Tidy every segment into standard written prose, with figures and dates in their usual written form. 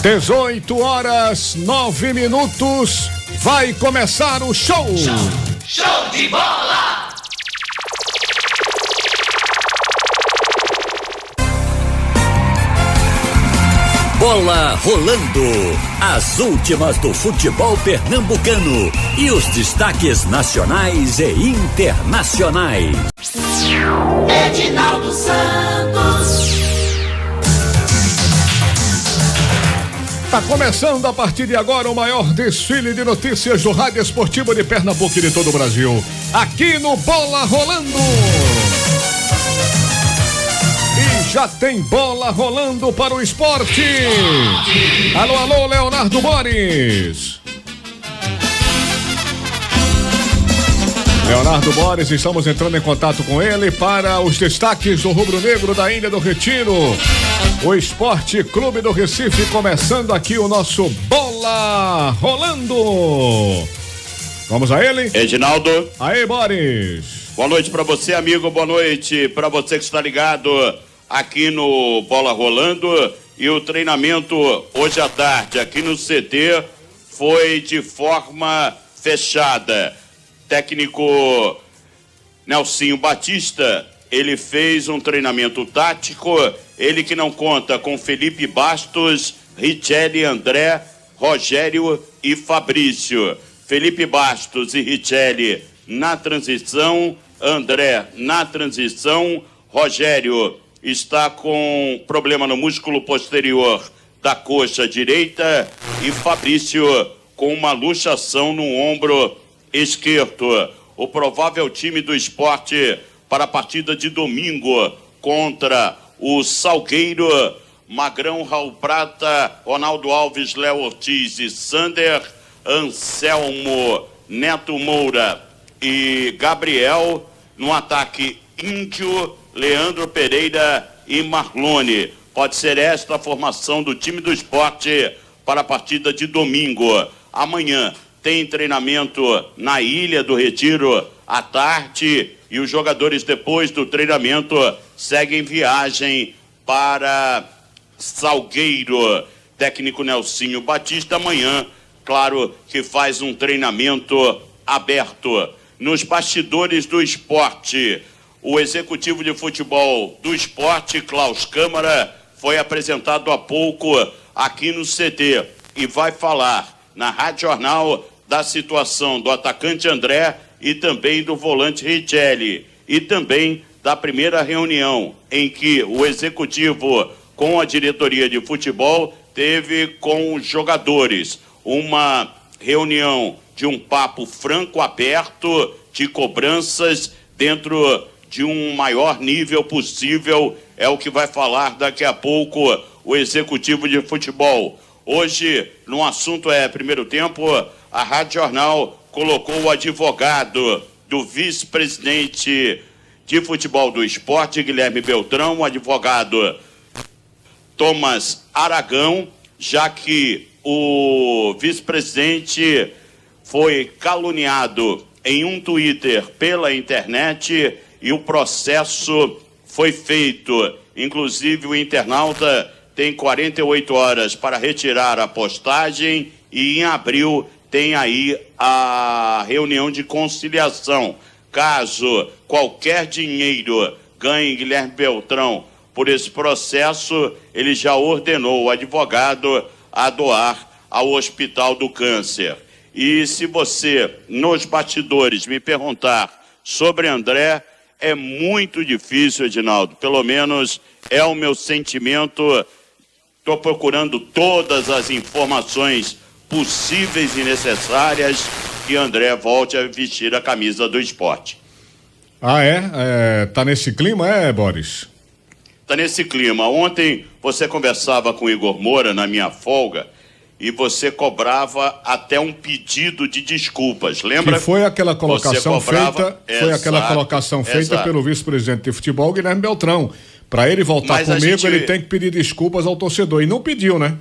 18h09. Vai começar o show. Show de bola. Bola rolando. As últimas do futebol pernambucano e os destaques nacionais e internacionais. Edinaldo Santos. Tá começando a partir de agora o maior desfile de notícias do rádio esportivo de Pernambuco e de todo o Brasil. Aqui no Bola Rolando. E já tem bola rolando para o esporte. Alô, alô, Leonardo Boris. Leonardo Boris, estamos entrando em contato com ele para os destaques do rubro-negro da Ilha do Retiro. O Esporte Clube do Recife, começando aqui o nosso Bola Rolando. Vamos a ele? Edinaldo. Aí, Boris. Boa noite pra você, amigo. Boa noite pra você que está ligado aqui no Bola Rolando. E o treinamento hoje à tarde aqui no CT foi de forma fechada. Técnico Nelsinho Batista, ele fez um treinamento tático, ele que não conta com Felipe Bastos, Richelli, André, Rogério e Fabrício. Felipe Bastos e Richelli na transição, André na transição, Rogério está com problema no músculo posterior da coxa direita e Fabrício com uma luxação no ombro esquerdo. O provável time do Esporte para a partida de domingo contra o Salgueiro: Magrão, Raul Prata, Ronaldo Alves, Léo Ortiz e Sander, Anselmo, Neto Moura e Gabriel. No ataque, Índio, Leandro Pereira e Marlone. Pode ser esta a formação do time do Esporte para a partida de domingo. Amanhã tem treinamento na Ilha do Retiro à tarde e os jogadores, depois do treinamento, seguem viagem para Salgueiro. Técnico Nelsinho Batista amanhã, claro que faz um treinamento aberto. Nos bastidores do Esporte, o executivo de futebol do Esporte, Klaus Câmara, foi apresentado há pouco aqui no CT e vai falar na Rádio Jornal da situação do atacante André e também do volante Richelli, e também da primeira reunião em que o executivo com a diretoria de futebol teve com os jogadores. Uma reunião de um papo franco, aberto, de cobranças dentro de um maior nível possível, é o que vai falar daqui a pouco o executivo de futebol. Hoje, no assunto primeiro tempo, a Rádio Jornal colocou o advogado do vice-presidente de futebol do Esporte, Guilherme Beltrão, o advogado Thomas Aragão, já que o vice-presidente foi caluniado em um Twitter pela internet e o processo foi feito. Inclusive, o internauta tem 48 horas para retirar a postagem e em abril tem aí a reunião de conciliação. Caso qualquer dinheiro ganhe Guilherme Beltrão por esse processo, ele já ordenou o advogado a doar ao Hospital do Câncer. E se você, nos bastidores, me perguntar sobre André, é muito difícil, Edinaldo, pelo menos é o meu sentimento. Estou procurando todas as informações possíveis e necessárias que André volte a vestir a camisa do Esporte. Tá nesse clima, Boris? Tá nesse clima. Ontem você conversava com o Igor Moura na minha folga e você cobrava até um pedido de desculpas, lembra? Que foi aquela colocação feita pelo vice-presidente de futebol, Guilherme Beltrão. Para ele voltar comigo, ele tem que pedir desculpas ao torcedor. E não pediu, né?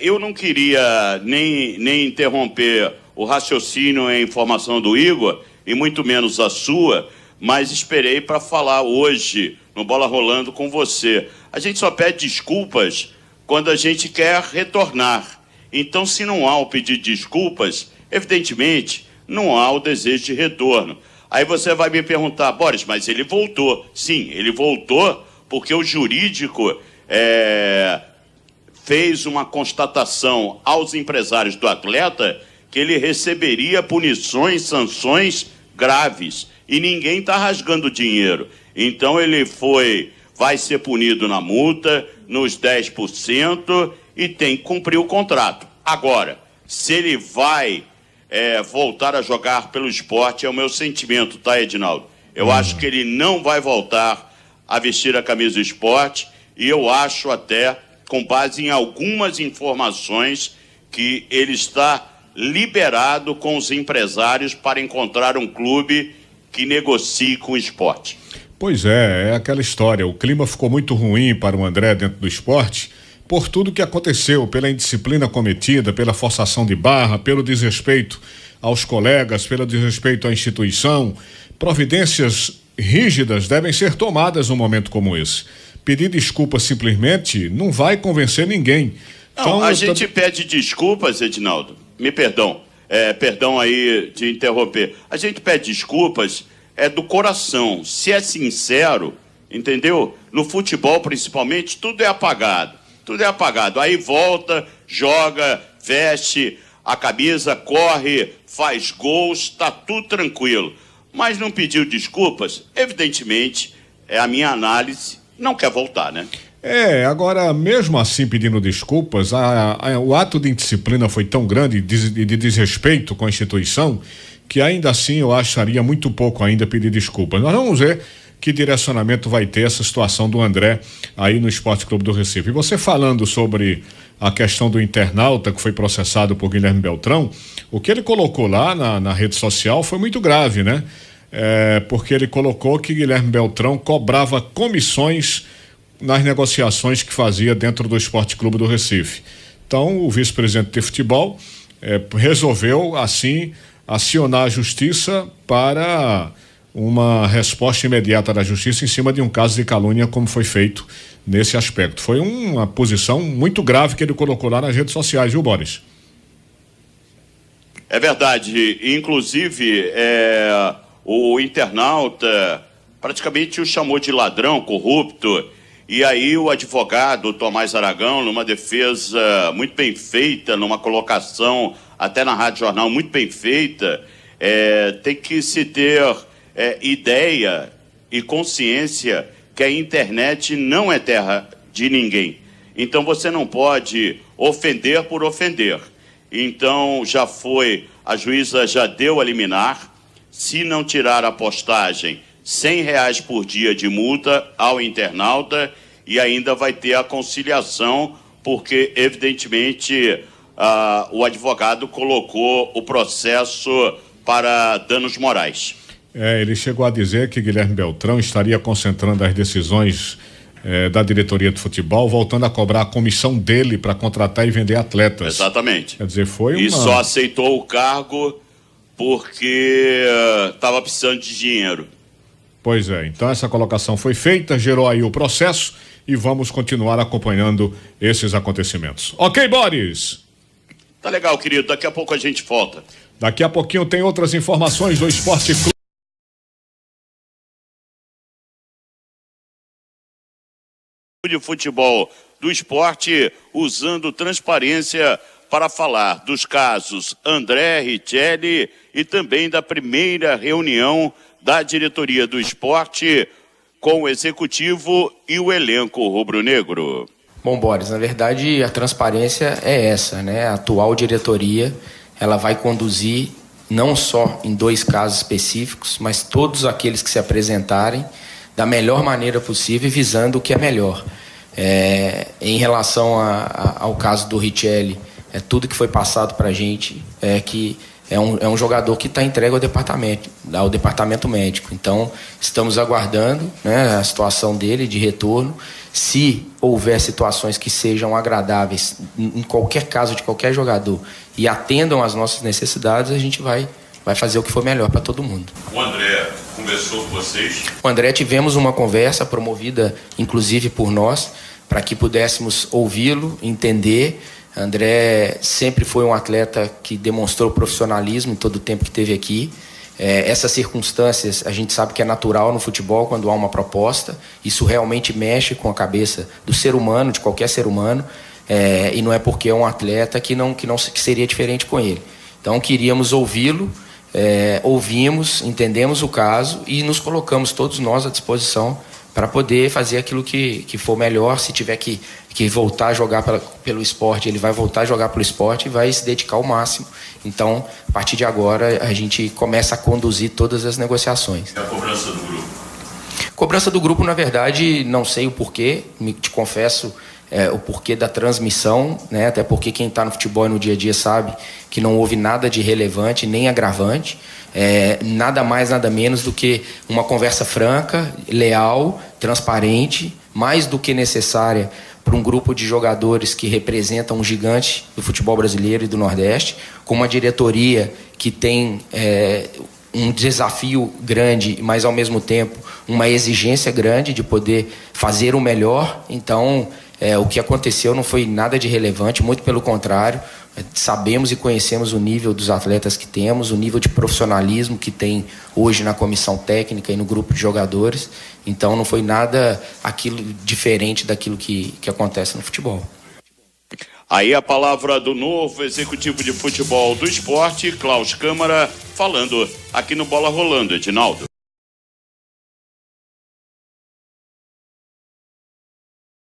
Eu não queria nem interromper o raciocínio e a informação do Igor, e muito menos a sua, mas esperei para falar hoje no Bola Rolando com você. A gente só pede desculpas quando a gente quer retornar. Então, se não há o pedido de desculpas, evidentemente, não há o desejo de retorno. Aí você vai me perguntar, Boris, mas ele voltou. Sim, ele voltou porque o jurídico fez uma constatação aos empresários do atleta que ele receberia punições, sanções graves. E ninguém está rasgando dinheiro. Então ele vai ser punido na multa, nos 10%, e tem que cumprir o contrato. Agora, se ele vai voltar a jogar pelo esporte, é o meu sentimento, tá, Edinaldo? Eu acho que ele não vai voltar a vestir a camisa do esporte, e eu acho até, com base em algumas informações, que ele está liberado com os empresários para encontrar um clube que negocie com o esporte. Pois é aquela história, o clima ficou muito ruim para o André dentro do esporte, por tudo que aconteceu, pela indisciplina cometida, pela forçação de barra, pelo desrespeito aos colegas, pelo desrespeito à instituição. Providências rígidas devem ser tomadas num momento como esse. Pedir desculpa simplesmente não vai convencer ninguém. Não, então, a gente pede desculpas, Edinaldo, me perdão, perdão aí de interromper. A gente pede desculpas do coração, se é sincero, entendeu? No futebol, principalmente, tudo é apagado. Tudo é apagado. Aí volta, joga, veste a camisa, corre, faz gols, tá tudo tranquilo. Mas não pediu desculpas, evidentemente, a minha análise, não quer voltar, né? Agora, mesmo assim pedindo desculpas, o ato de indisciplina foi tão grande, de desrespeito com a instituição, que ainda assim eu acharia muito pouco ainda pedir desculpas. Nós vamos ver que direcionamento vai ter essa situação do André aí no Esporte Clube do Recife. E você falando sobre a questão do internauta que foi processado por Guilherme Beltrão, o que ele colocou lá na rede social foi muito grave, né? Porque ele colocou que Guilherme Beltrão cobrava comissões nas negociações que fazia dentro do Esporte Clube do Recife. Então, o vice-presidente de futebol resolveu, assim, acionar a justiça para uma resposta imediata da justiça em cima de um caso de calúnia, como foi feito nesse aspecto. Foi uma posição muito grave que ele colocou lá nas redes sociais, viu, Boris? É verdade. Inclusive, o internauta praticamente o chamou de ladrão, corrupto, e aí o advogado Tomás Aragão, numa defesa muito bem feita, numa colocação até na Rádio Jornal muito bem feita, tem que se ter ideia e consciência que a internet não é terra de ninguém. Então você não pode ofender por ofender. Então a juíza já deu a liminar. Se não tirar a postagem, R$100 por dia de multa ao internauta, e ainda vai ter a conciliação, porque evidentemente o advogado colocou o processo para danos morais. Ele chegou a dizer que Guilherme Beltrão estaria concentrando as decisões da diretoria de futebol, voltando a cobrar a comissão dele para contratar e vender atletas. Exatamente. Quer dizer, E só aceitou o cargo porque estava precisando de dinheiro. Pois é, então essa colocação foi feita, gerou aí o processo e vamos continuar acompanhando esses acontecimentos. Ok, Boris? Tá legal, querido, daqui a pouco a gente volta. Daqui a pouquinho tem outras informações do Esporte Clube de futebol do esporte, usando transparência para falar dos casos André, Richelli e também da primeira reunião da diretoria do esporte com o executivo e o elenco rubro-negro. Bom, Boris, na verdade a transparência é essa, né? A atual diretoria, ela vai conduzir não só em 2 casos específicos, mas todos aqueles que se apresentarem da melhor maneira possível, visando o que é melhor. Em relação ao caso do Richelli, tudo que foi passado para a gente que é um jogador que está entregue ao departamento médico. Então, estamos aguardando, né, a situação dele de retorno. Se houver situações que sejam agradáveis, em qualquer caso de qualquer jogador, e atendam às nossas necessidades, a gente vai fazer o que for melhor para todo mundo. O André conversou com vocês? O André, tivemos uma conversa promovida, inclusive por nós, para que pudéssemos ouvi-lo, entender. André sempre foi um atleta que demonstrou profissionalismo em todo o tempo que esteve aqui. Essas circunstâncias a gente sabe que é natural no futebol quando há uma proposta. Isso realmente mexe com a cabeça do ser humano, de qualquer ser humano, e não é porque é um atleta que seria diferente com ele. Então queríamos ouvi-lo, ouvimos, entendemos o caso e nos colocamos todos nós à disposição para poder fazer aquilo que for melhor. Se tiver que voltar a jogar pelo esporte, ele vai voltar a jogar pelo esporte e vai se dedicar ao máximo. Então, a partir de agora, a gente começa a conduzir todas as negociações. E a cobrança do grupo? Cobrança do grupo, na verdade, não sei o porquê, te confesso o porquê da transmissão, né? Até porque quem está no futebol no dia a dia sabe que não houve nada de relevante nem agravante. Nada mais, nada menos do que uma conversa franca, leal, transparente, mais do que necessária para um grupo de jogadores que representam um gigante do futebol brasileiro e do Nordeste, com uma diretoria que tem um desafio grande, mas ao mesmo tempo uma exigência grande de poder fazer o melhor. Então, o que aconteceu não foi nada de relevante, muito pelo contrário. Sabemos e conhecemos o nível dos atletas que temos, o nível de profissionalismo que tem hoje na comissão técnica e no grupo de jogadores. Então não foi nada diferente daquilo que acontece no futebol. Aí a palavra do novo executivo de futebol do esporte, Klaus Câmara, falando aqui no Bola Rolando, Edinaldo.